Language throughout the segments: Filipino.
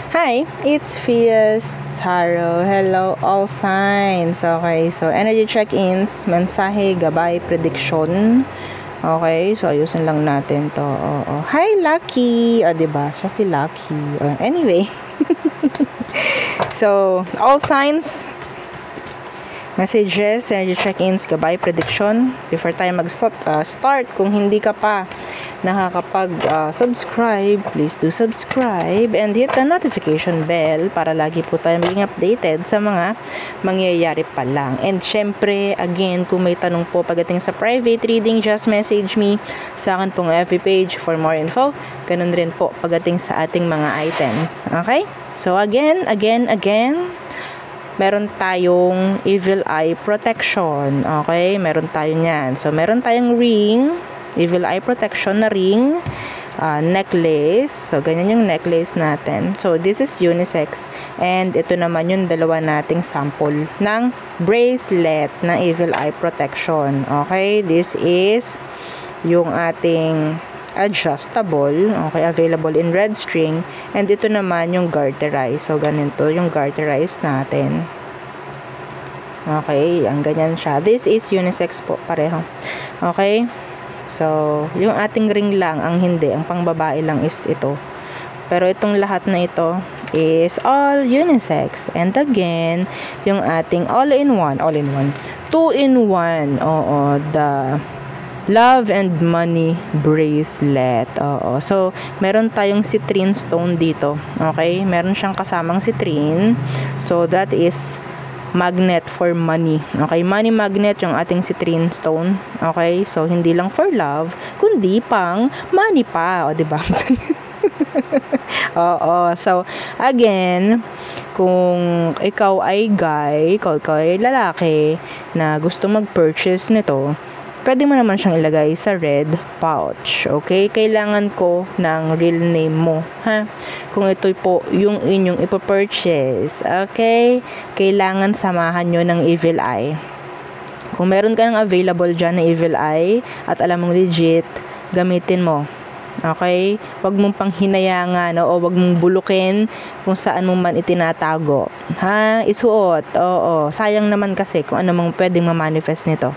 Hi, it's Fias Tarot. Hello, all signs. Okay, so energy check-ins, mensahe, gabay, prediction. Okay, so ayusin lang natin to. Oo. Hi, Lucky! O, diba? Siya si Lucky. Anyway. So, all signs, messages, energy check-ins, gabay, prediction. Before tayo mag-start, kung hindi ka pa nakakapag-subscribe, please do subscribe and hit the notification bell para lagi po tayo maging updated sa mga mangyayari pa lang. And syempre, again, kung may tanong po pagdating sa private reading, just message me sa akin pong FB page for more info. Ganun rin po pagdating sa ating mga items. Okay? So again, meron tayong evil eye protection. Okay? Meron tayo niyan. So, meron tayong ring, evil eye protection na ring, necklace. So, ganyan yung necklace natin. So, this is unisex. And ito naman yung dalawa nating sample ng bracelet na evil eye protection. Okay? This is yung ating adjustable, okay, available in red string, and ito naman yung garterize. So, ganito yung garterize natin. Okay, ang ganyan siya. This is unisex po, pareho. Okay, so, yung ating ring lang, ang hindi, ang pangbabae lang is ito. Pero itong lahat na ito is all unisex. And again, yung ating all-in-one, 2-in-1, oo, the Love and Money Bracelet. Oo. So, meron tayong citrine stone dito. Okay? Meron siyang kasamang citrine. So, that is magnet for money. Okay? Money magnet yung ating citrine stone. Okay? So, hindi lang for love, kundi pang money pa. O, diba? Oo. So, again, kung ikaw ay guy, ikaw ay lalaki na gusto mag-purchase nito, pwede mo naman siyang ilagay sa red pouch. Okay? Kailangan ko ng real name mo. Ha? Kung ito po yung inyong ipopurchase. Okay? Kailangan samahan nyo ng evil eye. Kung meron ka ng available dyan na evil eye at alam mong legit, gamitin mo. Okay? Huwag mong panghinayangan o huwag mong bulukin kung saan mo man itinatago. Ha? Isuot. Oo. Sayang naman kasi kung ano mang pwedeng ma-manifest nito.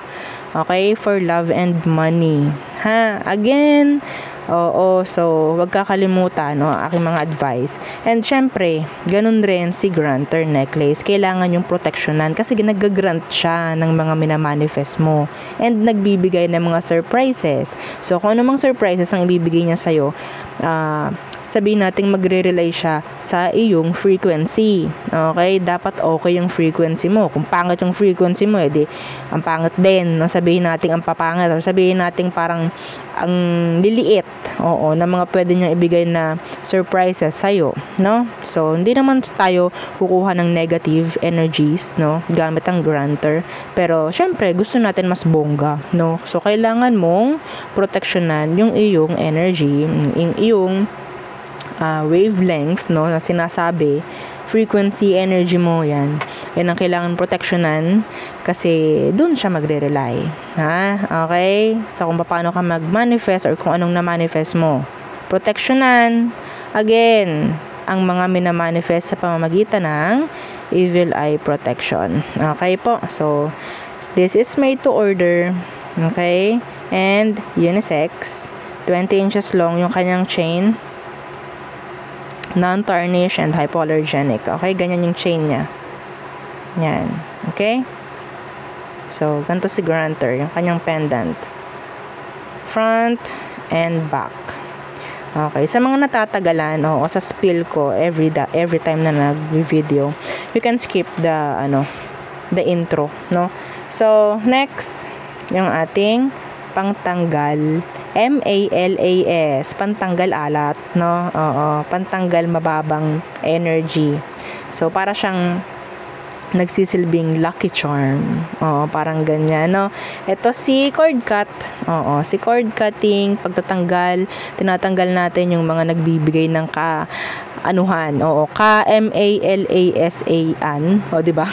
Okay? For love and money. Ha? Again, oo. So, huwag kakalimutan, no? Aking mga advice. And syempre, ganun rin si granter necklace. Kailangan yung protectionan kasi nag-grant siya ng mga minamanifest mo. And nagbibigay ng mga surprises. So, kung ano mang surprises ang ibibigay niya sa'yo, sabihin natin magre-rely siya sa iyong frequency. Okay? Dapat okay yung frequency mo. Kung pangit yung frequency mo, edi ang pangit din. Sabihin natin ang papangit. Or sabihin natin parang ang liliit. Oo, na mga pwede niyang ibigay na surprises sa'yo. No? So, hindi naman tayo kukuha ng negative energies, no? Gamit ang granter. Pero, syempre, gusto natin mas bongga, no? So, kailangan mong proteksyonan yung iyong energy, yung iyong wavelength, no, na sinasabi, frequency, energy mo, yan ang kailangan proteksyonan kasi dun siya magre-rely. Ha? Okay? So, kung paano ka mag-manifest or kung anong na-manifest mo, proteksyonan, again, ang mga minamanifest sa pamamagitan ng evil eye protection. Okay po? So, this is made to order. Okay? And unisex. 20 inches long yung kanyang chain. Non-tarnish and hypoallergenic. Okay? Ganyan yung chain niya. Yan. Okay? So, ganito si granter. Yung kanyang pendant. Front and back. Okay. Sa mga natatagalan, o sa spill ko, every time na nag-video, you can skip the intro. No? So, next, yung ating pangtanggal MALAS, pantanggal alat, no? Oo, pantanggal mababang energy. So, para siyang nagsisilbing lucky charm. Oo, parang ganyan, no? Ito si cord cut. Oo, si cord cutting, pagtatanggal, tinatanggal natin yung mga nagbibigay ng kaanuhan. Oo, KMALASAN. O, diba?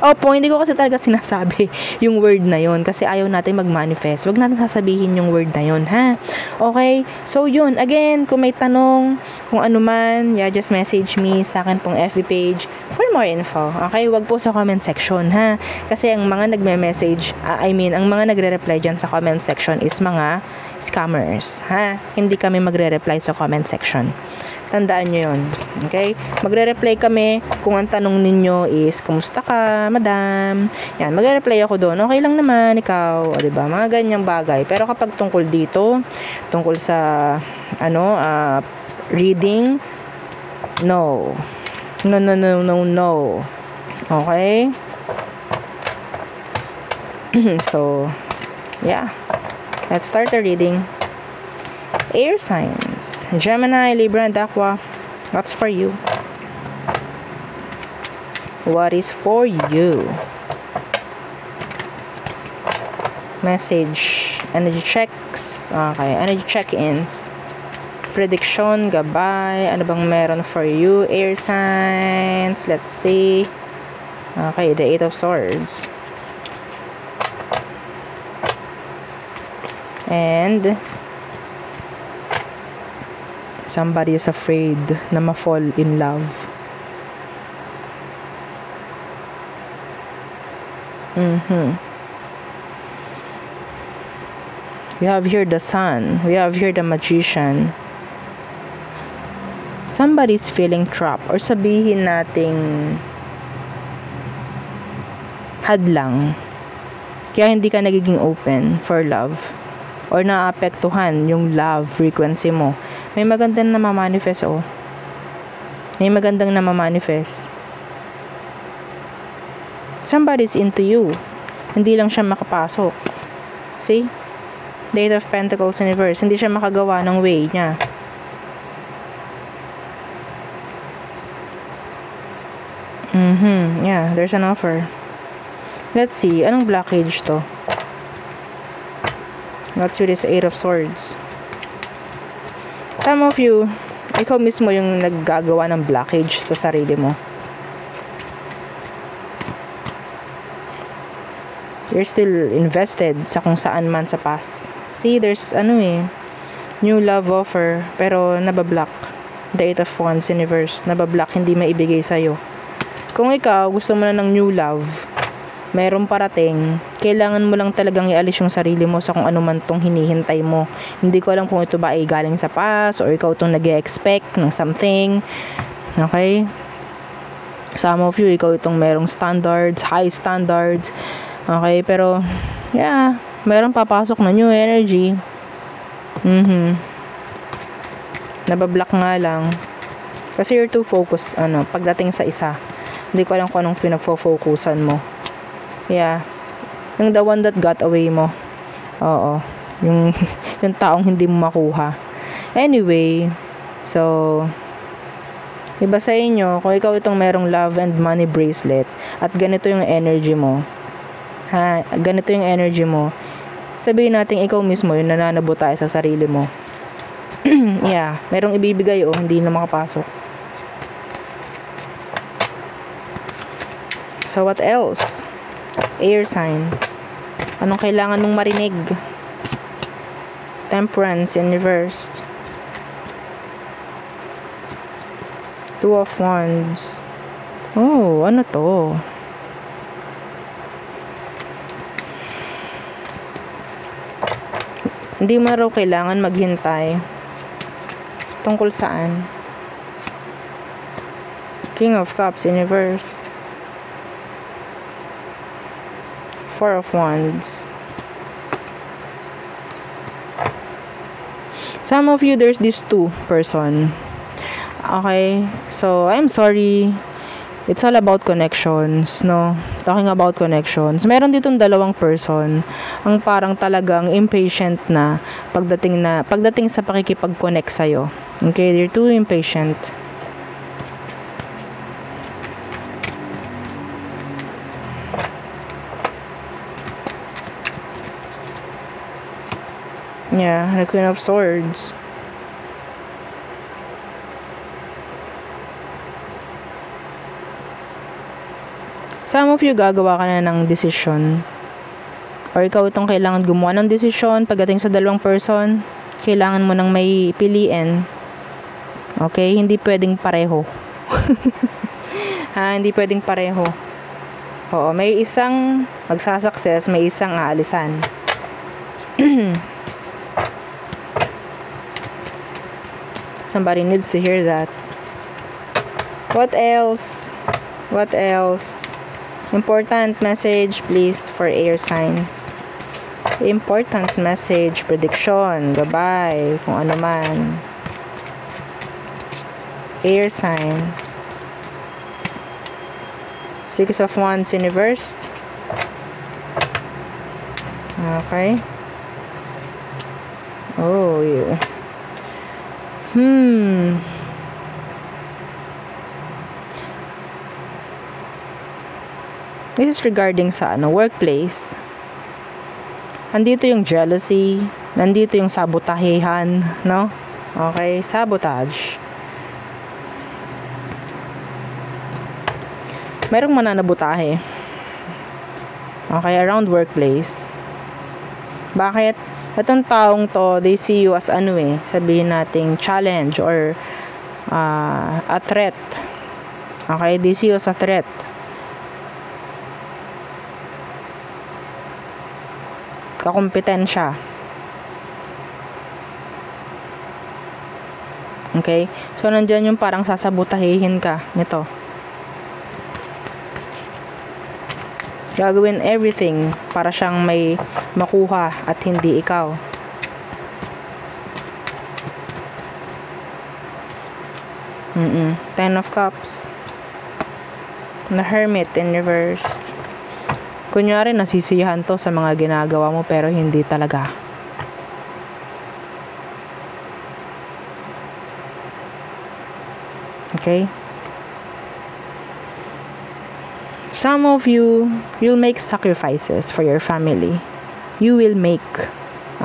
Opo, hindi ko kasi talaga sinasabi yung word na yon kasi ayaw natin mag-manifest. Huwag natin sasabihin yung word na yon, ha? Okay? So, yun. Again, kung may tanong, kung ano man, yeah, just message me sa akin pong FB page for more info. Okay? Huwag po sa comment section, ha? Kasi ang mga nagme-message, ang mga nagre-reply dyan sa comment section is mga scammers, ha? Hindi kami magre-reply sa comment section. Tandaan nyo yun. Okay? Magre-reply kami kung ang tanong ninyo is, kumusta ka, madam? Yan, magre-reply ako doon. Okay lang naman, ikaw. O, diba? Mga ganyang bagay. Pero kapag tungkol dito, tungkol sa, reading, no. No, no, no, no, no. Okay? So, yeah. Let's start the reading. Air signs, Gemini, Libra, and Aqua. What's for you? What is for you? Message, energy checks. Okay, energy check-ins. Prediction, gabay. Ano bang meron for you? Air signs. Let's see. Okay, the Eight of Swords. And somebody is afraid na ma-fall in love. We have here the Sun. We have here the Magician. Somebody's feeling trapped, or sabihin nating hadlang. Kaya hindi ka nagiging open for love. Or naapektuhan yung love frequency mo. May magandang na ma-manifest, oh. May magandang na ma-manifest. Somebody's into you. Hindi lang siya makapasok. See? The Eight of Pentacles in reverse. Hindi siya makagawa ng way niya. Yeah, there's an offer. Let's see. Anong blockage to? What's with this Eight of Swords? Some of you, ikaw mismo yung naggagawa ng blockage sa sarili mo. You're still invested sa kung saan man sa past. See, there's new love offer, pero nabablock. The Eight of Wands in reverse, nabablock, hindi maibigay sa'yo. Kung ikaw, gusto mo na ng new love, mayroong parating, kailangan mo lang talagang ialis yung sarili mo sa kung ano man tong hinihintay mo. Hindi ko alam kung ito ba ay galing sa past or ikaw itong nag-expect ng something. Okay? Some of you, ikaw itong merong standards, high standards. Okay? Pero, yeah, merong papasok na new energy. Nabablock nga lang. Kasi you're too focused, pagdating sa isa. Hindi ko alam kung anong pinagfo-focusan mo. Yeah. Yung the one that got away mo. Oo. Yung taong hindi mo makuha. Anyway, so, iba sa inyo, kung ikaw itong merong love and money bracelet, at ganito yung energy mo, ganito yung energy mo, sabihin natin ikaw mismo, yung nananabo tayo sa sarili mo. Yeah. Merong ibibigay, hindi na makapasok. So, what else? Air sign. Anong kailangan mong marinig? Temperance in reversed. Two of Wands. Oh, ano to? Hindi mo raw kailangan maghintay. Tungkol saan? King of Cups in reversed. Four of Wands. Some of you, there's this two person. Okay? So, I'm sorry. It's all about connections, no? Talking about connections. Meron ditong dalawang person ang parang talagang impatient na pagdating sa pakikipag-connect sa'yo. Okay? They're too impatient. Yeah, the Queen of Swords. Some of you gagawa ka na ng desisyon. Or ikaw itong kailangan gumawa ng desisyon pagdating sa dalawang person. Kailangan mo nang may piliin. Okay? Hindi pwedeng pareho. Hindi pwedeng pareho. Oo, may isang magsasucess, may isang aalisan. Somebody needs to hear that. What else? What else? Important message, please, for air signs. Important message, prediction, gabay, kung ano man. Air sign. Six of Wands inverse. Okay. Oh, yeah. This is regarding sa workplace. Nandito yung jealousy, nandito yung sabotahehan, no? Okay, sabotage. Merong mananabutahe. Okay, around workplace. Bakit? Itong taong to, they see you as sabihin nating challenge or a threat. Okay, they see you as a threat. Kakumpetensya. Okay? So, nandyan yung parang sasabotahihin ka nito. Gagawin everything para siyang may makuha at hindi ikaw. Ten of Cups. The Hermit in reversed. Kunyari, nasisiyahan to sa mga ginagawa mo pero hindi talaga. Okay? Some of you, you'll make sacrifices for your family. You will make.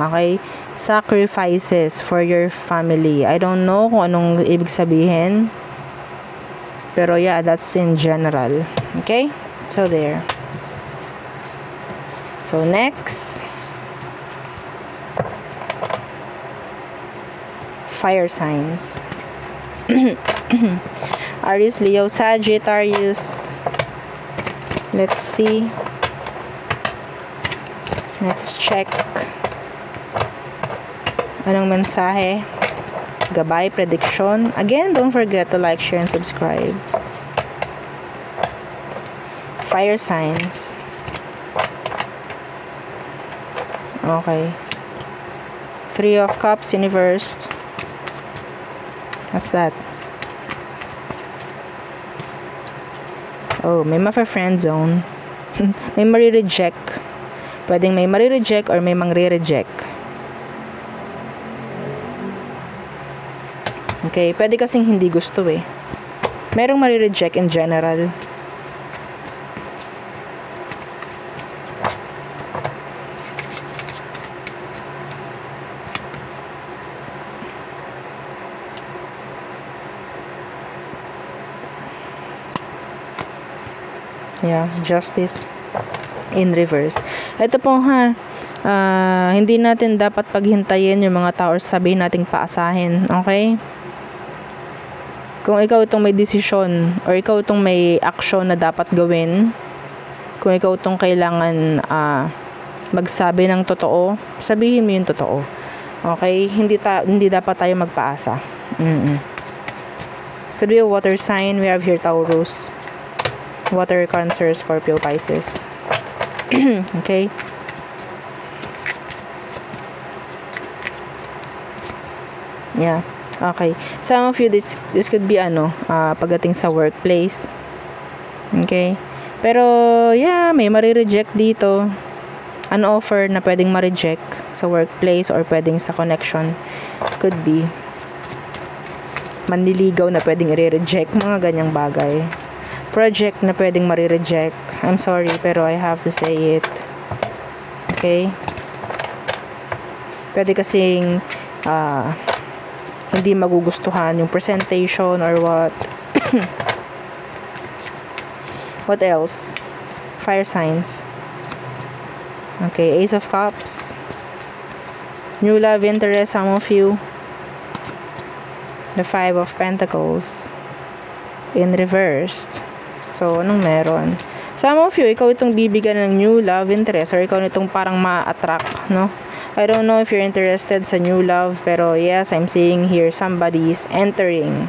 Okay? Sacrifices for your family. I don't know kung anong ibig sabihin. Pero yeah, that's in general. Okay? So, there. So, next. Fire signs. Aries, Leo, Sagittarius. Let's see. Let's check. Anong mensahe? Gabay, prediction. Again, don't forget to like, share, and subscribe. Fire signs. Okay. Three of Cups inversed. What's that? Oh, may ma-friend zone. May mari-reject. Pwedeng may mari-reject or may mangre-reject. Okay, pwede kasing hindi gusto eh. Merong mari-reject in general. Yeah, Justice in reverse. Ito po hindi natin dapat paghintayin yung mga tao or sabihin nating paasahin. Okay? Kung ikaw itong may desisyon or ikaw itong may action na dapat gawin, kung ikaw itong kailangan magsabi ng totoo, sabihin mo yung totoo. Okay? Hindi dapat tayo magpaasa. Could be a water sign. We have here Taurus. Water, Cancer, Scorpio, Pisces. Okay? Yeah. Okay. Some of you, this could be pagdating sa workplace. Okay? Pero, yeah, may mari-reject dito. An offer na pwedeng ma-reject sa workplace or pwedeng sa connection. Could be. Manliligaw na pwedeng i-reject. Mga ganyang bagay. Project na pwedeng mari-reject. I'm sorry, pero I have to say it. Okay? Pwede kasing hindi magugustuhan yung presentation or what. What else? Fire signs. Okay, Ace of Cups. New love interest, some of you. The Five of Pentacles. In reversed. So, anong meron? Some of you, ikaw itong bibigyan ng new love interest or ikaw itong parang ma-attract, no? I don't know if you're interested sa new love, pero yes, I'm seeing here somebody is entering.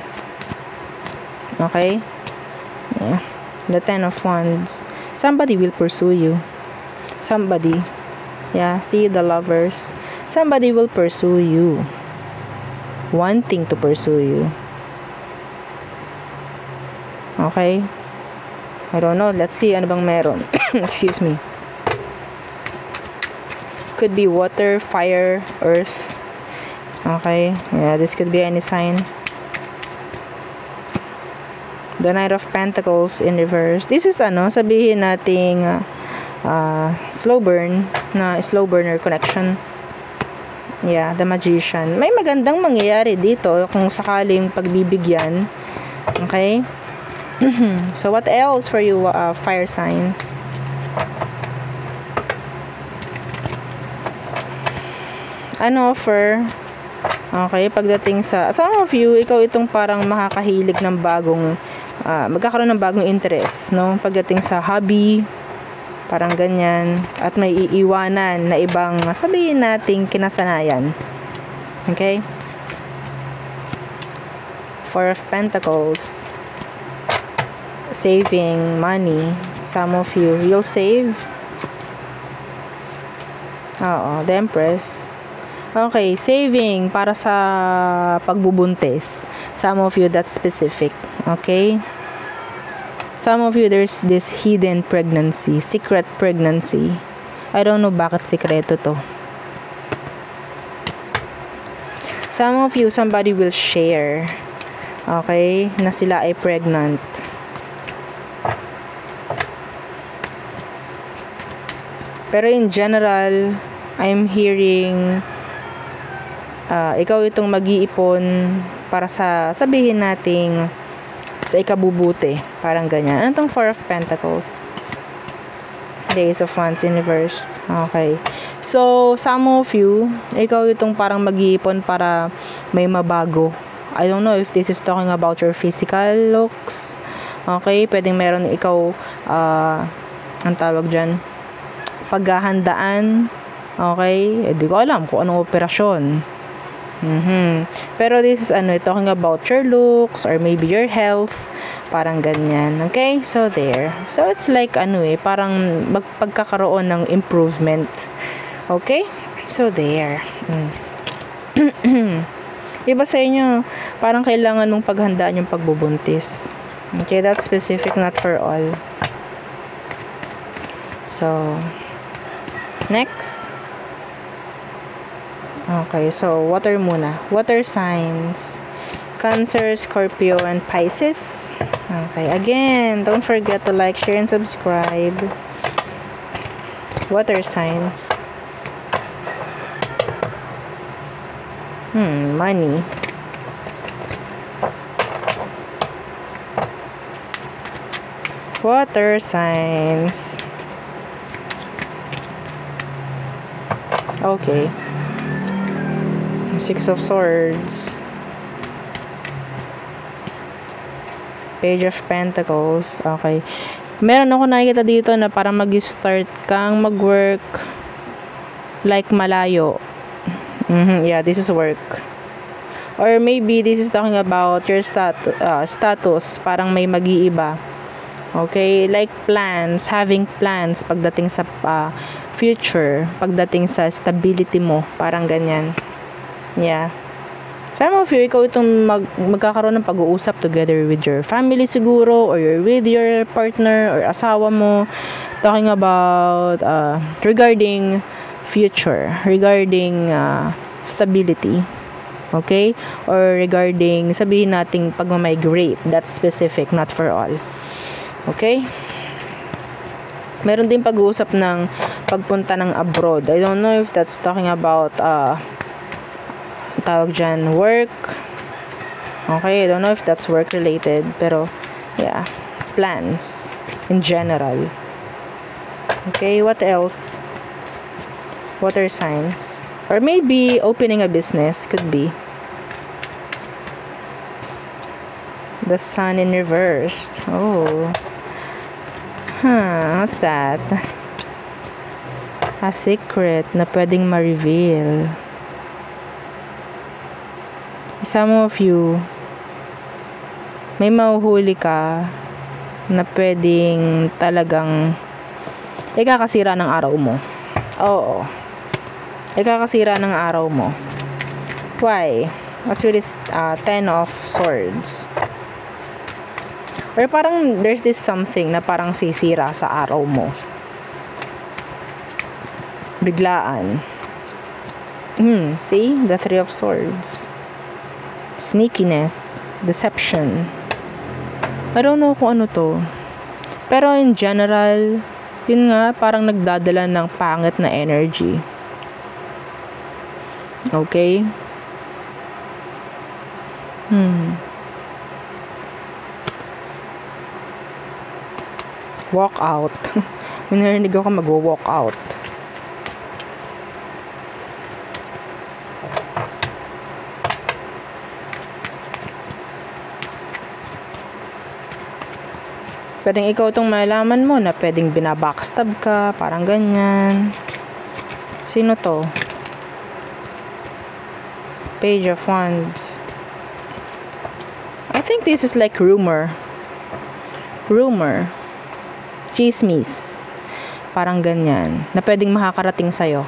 Okay? Yeah. The Ten of Wands. Somebody will pursue you. Somebody. Yeah, see the Lovers. Somebody will pursue you. Wanting to pursue you. Okay? I don't know. Let's see ano bang meron. Excuse me. Could be water, fire, earth. Okay? Yeah, this could be any sign. The Knight of Pentacles in reverse. This is sabihin nating slow burn na slow burner connection. Yeah, the Magician. May magandang mangyayari dito kung sakaling pagbibigyan. Okay? So, what else for you, fire signs? An offer. Okay, pagdating sa some of you, ikaw itong parang makakahilig ng bagong magkakaroon ng bagong interest, no? Pagdating sa hobby, parang ganyan, at may iiwanan na ibang sabihin nating kinasanayan. Okay? Four of Pentacles. Saving money. Some of you, you'll save. Oo, the Empress. Okay, saving para sa pagbubuntis. Some of you, that's specific. Okay? Some of you, there's this hidden pregnancy, secret pregnancy. I don't know bakit sikreto to. Some of you, somebody will share, okay, na sila ay pregnant. Pero in general, I'm hearing, ikaw itong mag-iipon para sa, sabihin nating, sa ikabubuti. Parang ganyan. Ano tong Four of Pentacles? The Ace of Wands in reversed. Okay. So, some of you, ikaw itong parang mag-iipon para may mabago. I don't know if this is talking about your physical looks. Okay. Pwedeng meron ikaw, ang tawag dyan, paghahandaan. Okay. Di ko alam kung anong operasyon. Pero this is talking about your looks or maybe your health, parang ganyan. Okay, so there. So it's like parang pagkakaroon ng improvement. Okay, so there. Iba sa inyo, parang kailangan mong paghandaan yung pagbubuntis. Okay, that's specific, not for all. So next. Okay, so water muna. Water signs. Cancer, Scorpio, and Pisces. Okay, again, don't forget to like, share, and subscribe. Water signs. Money. Water signs. Okay. Six of Swords. Page of Pentacles. Okay. Meron ako nakikita dito na parang mag-start kang mag-work like malayo. Yeah, this is work. Or maybe this is talking about your status. Parang may mag-iiba. Okay? Like plans. Having plans pagdating sa future. Pagdating sa stability mo. Parang ganyan. Yeah. Some of you, ikaw itong magkakaroon ng pag-uusap together with your family siguro, or you're with your partner or asawa mo, talking about regarding future, regarding stability, okay? Or regarding, sabihin nating pag-migrate, that's specific, not for all. Okay? Meron din pag-uusap ng pagpunta ng abroad. I don't know if that's talking about tawag dyan, work. Okay, I don't know if that's work related, pero yeah, plans in general. Okay, what else? Water signs. Or maybe opening a business, could be. The sun in reversed. Oh. What's that? A secret na pwedeng ma-reveal. Some of you, may mahuhuli ka na pwedeng talagang ikakasira ng araw mo. Oo. Ikakasira ng araw mo. Why? What's with this 10 of swords? Or parang there's this something na parang sisira sa araw mo. Biglaan. See? The 3 of swords. Sneakiness. Deception. I don't know kung ano to. Pero in general, yun nga, parang nagdadala ng pangit na energy. Okay? Walk out. Minarinig ako mag-walk out. Pwedeng ikaw itong malaman mo na pwedeng binabackstab ka, parang ganyan. Sino to? Page of Wands. I think this is like rumor. Chismis. Parang ganyan. Na pwedeng makakarating sa'yo.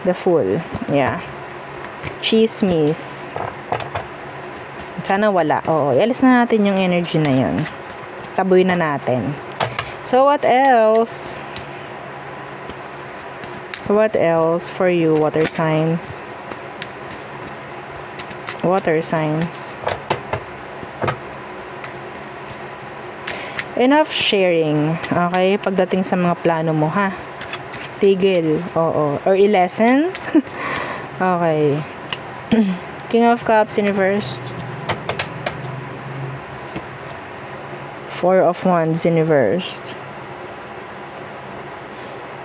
The Fool. Yeah. Chismis. Sana wala. Oo, ialis na natin yung energy na yan. Taboy na natin. So, what else? What else for you, water signs? Water signs. Enough sharing. Okay? Pagdating sa mga plano mo, ha? Tigil. Oo. Or i-lesson. Okay. King of Cups in reversed. 4 of Wands in reversed.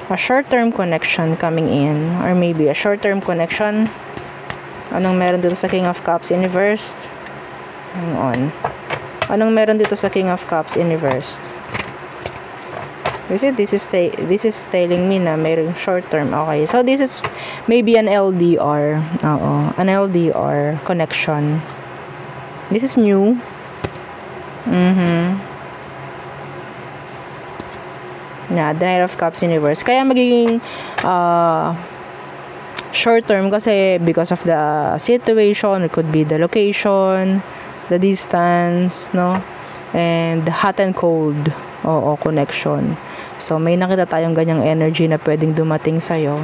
A short-term connection coming in. Or maybe a short-term connection. Anong meron dito sa King of Cups in reversed? Hang on. Anong meron dito sa King of Cups in reversed? This is telling me na mayroong short-term. Okay. So, this is maybe an LDR. Oo. An LDR connection. This is new. Yeah, the Knight of Cups in reverse. Kaya magiging short term kasi because of the situation. It could be the location, the distance, no? And hot and cold. Oo, connection. So, may nakita tayong ganyang energy na pwedeng dumating sa'yo.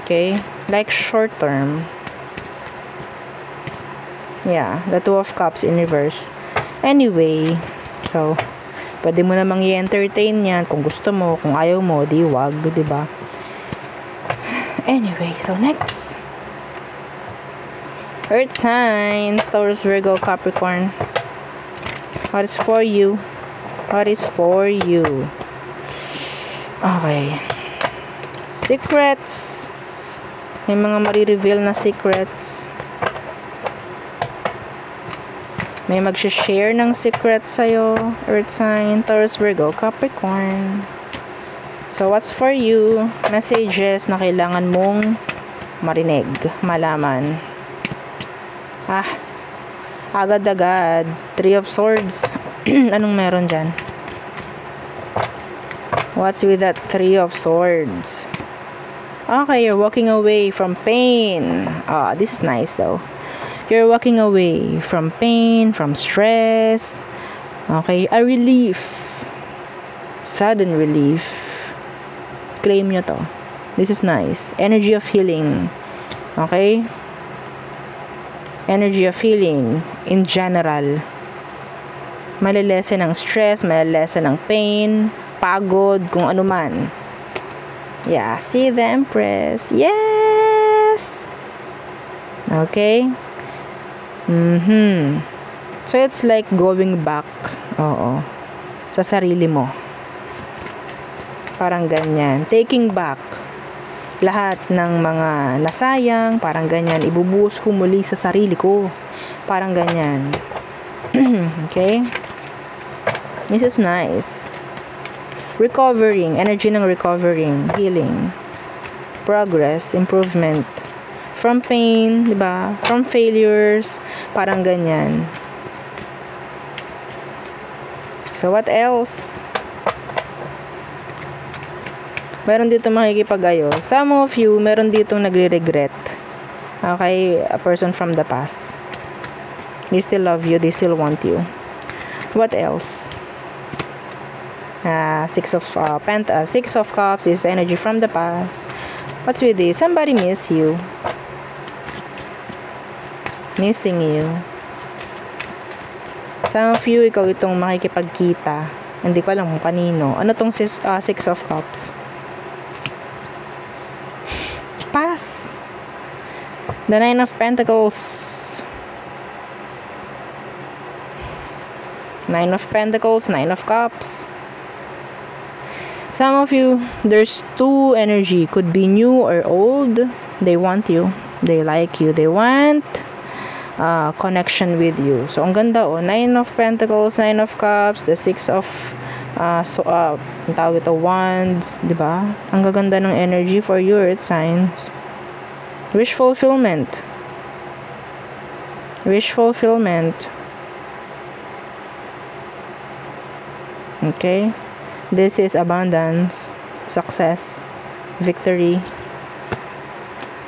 Okay? Like short term. Yeah, the 2 of Cups in reverse. Anyway, so, pwede mo namang i-entertain yan kung gusto mo, kung ayaw mo, di wag, diba? Anyway, so next. Earth signs, Taurus, Virgo, Capricorn. What is for you? What is for you? Okay. Secrets. May mga marireveal na secrets. May mag-share ng secrets sa'yo. Earth sign, Taurus, Virgo, Capricorn. So, what's for you? Messages na kailangan mong marinig, malaman. Agad-agad. 3 of Swords. Anong meron dyan? What's with that 3 of Swords? Okay, you're walking away from pain. This is nice though. You're walking away from pain, from stress. Okay, a relief. Sudden relief. Claim nyo to. This is nice. Energy of healing. Okay? Energy of healing in general. Malilesen ng stress, malilesen ng pain, pagod, kung ano man. Yeah, see the Empress. Yes! Okay? So, it's like going back. Oo. Sa sarili mo. Parang ganyan. Taking back lahat ng mga nasayang, parang ganyan. Ibubuhos ko muli sa sarili ko. Parang ganyan. Okay? This is nice. Recovering. Energy ng recovering. Healing. Progress. Improvement. From pain, diba? From failures. Parang ganyan. So, what else? Meron dito makikipag-ayos. Some of you, meron dito nagre-regret. Okay? A person from the past. They still love you. They still want you. What else? Six of Cups is energy from the past. What's with this? Somebody miss you. Missing you. Some of you, ikaw itong makikipagkita. Hindi ko alam kung kanino. Ano tong Six of Cups? Pass. The Nine of Pentacles. Nine of Pentacles, Nine of Cups. Some of you, there's two energy. Could be new or old. They want you. They like you. They want connection with you. So, ang ganda Nine of Pentacles, Nine of Cups, the Six of ang tawag ito, Wands, diba? Ang gaganda ng energy for you, Earth signs. Wish fulfillment. Wish fulfillment. Okay? This is abundance, success, victory.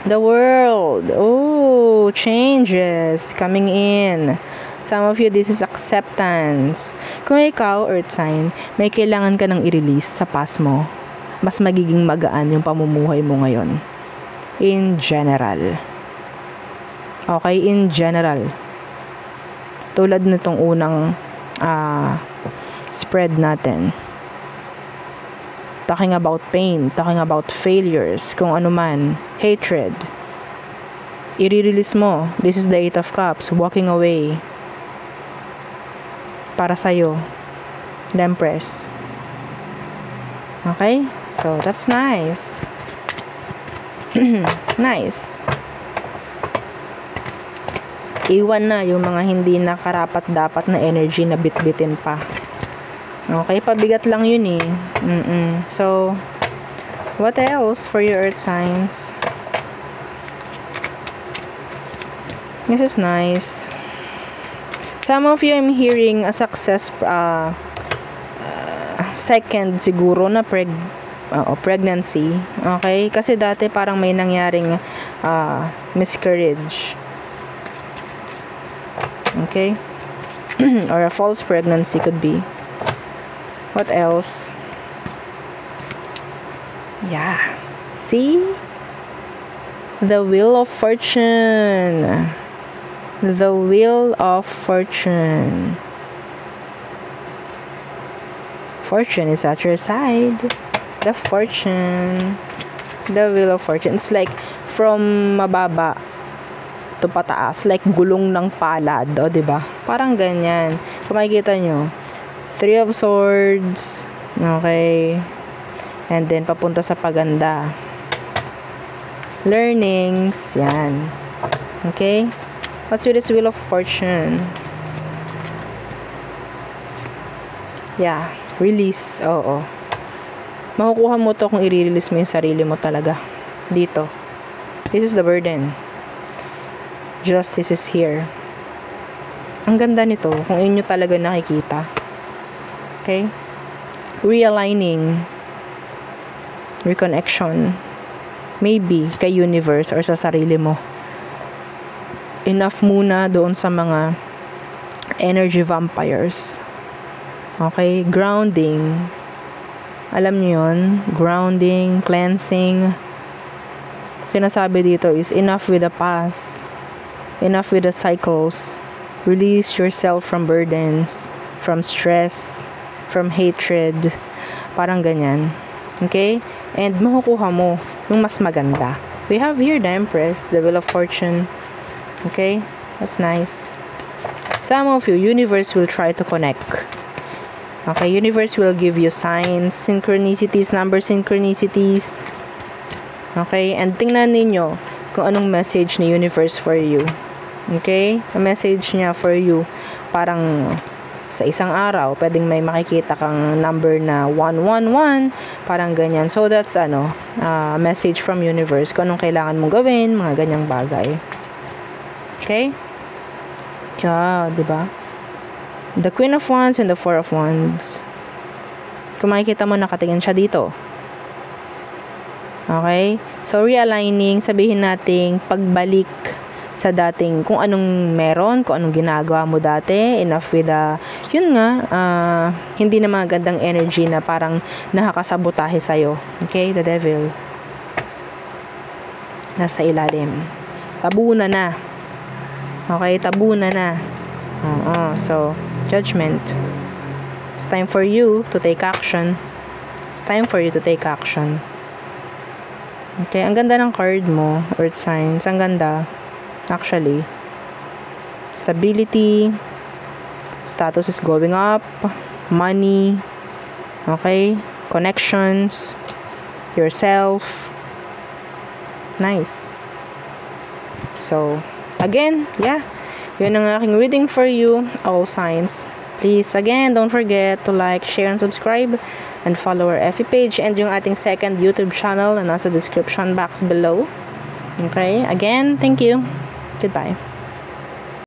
The world. Oh, changes coming in. Some of you, this is acceptance. Kung ikaw, Earth sign, may kailangan ka nang i-release sa past mo, mas magiging magaan yung pamumuhay mo ngayon. In general. Okay, in general. Tulad nitong unang spread natin. Talking about pain, talking about failures, kung ano man, hatred. I-release mo. This is the Eight of Cups, walking away. Para sa'yo. The Empress. Okay? So, that's nice. Nice. Iwan na yung mga hindi nakarapat-dapat na energy na bitbitin pa. Okay? Pabigat lang yun eh. So, what else for your Earth signs? This is nice. Some of you, I'm hearing a success, second siguro na pregnancy. Okay? Kasi dati parang may nangyaring miscarriage. Okay? Or a false pregnancy could be. What else? Yeah. See? The Wheel of Fortune. The Wheel of Fortune. Fortune is at your side. The Fortune. The Wheel of Fortune. It's like from mababa to pataas. Like gulong ng palad. O, diba? Parang ganyan. Kung makikita nyo. Three of Swords. Okay. And then, papunta sa paganda. Learnings. Yan. Okay. What's with this Wheel of Fortune? Yeah. Release. Oo. Makukuha mo to kung i-release mo yung sarili mo talaga. Dito. This is the burden. Justice is here. Ang ganda nito kung inyo talaga nakikita. Okay? Realigning. Reconnection. Maybe kay universe or sa sarili mo. Enough muna doon sa mga energy vampires. Okay? Grounding. Alam niyo yun? Grounding, cleansing. Sinasabi dito is enough with the past. Enough with the cycles. Release yourself from burdens, from stress, from hatred. Parang ganyan. Okay? And makukuha mo yung mas maganda. We have here the Empress, the Wheel of Fortune. Okay? That's nice. Some of you, universe will try to connect. Okay, universe will give you signs, synchronicities, number synchronicities. Okay, and tingnan ninyo kung anong message ni universe for you. Okay, ang message niya for you, parang sa isang araw, pwedeng may makikita kang number na 111, parang ganyan. So, that's message from universe kung anong kailangan mong gawin, mga ganyang bagay. Okay? Yeah, diba? The Queen of Wands and the Four of Wands. Kung makikita mo, nakatingin siya dito. Okay? So, realigning, sabihin nating pagbalik sa dating, kung anong meron, kung anong ginagawa mo dati, enough with yun nga, hindi na magandang energy na parang nakakasabotahe sa'yo. Okay? The Devil. Nasa ilalim. Tabunan na. Okay? Tabunan na. So, Judgment. It's time for you to take action. It's time for you to take action. Okay, ang ganda ng card mo, Earth Signs. Ang ganda. Actually. Stability. Status is going up. Money. Okay. Connections. Yourself. Nice. So, again, yeah. Yun ang aking reading for you, all signs. Please, again, don't forget to like, share, and subscribe. And follow our FB page and yung ating second YouTube channel na nasa description box below. Okay? Again, thank you. Goodbye.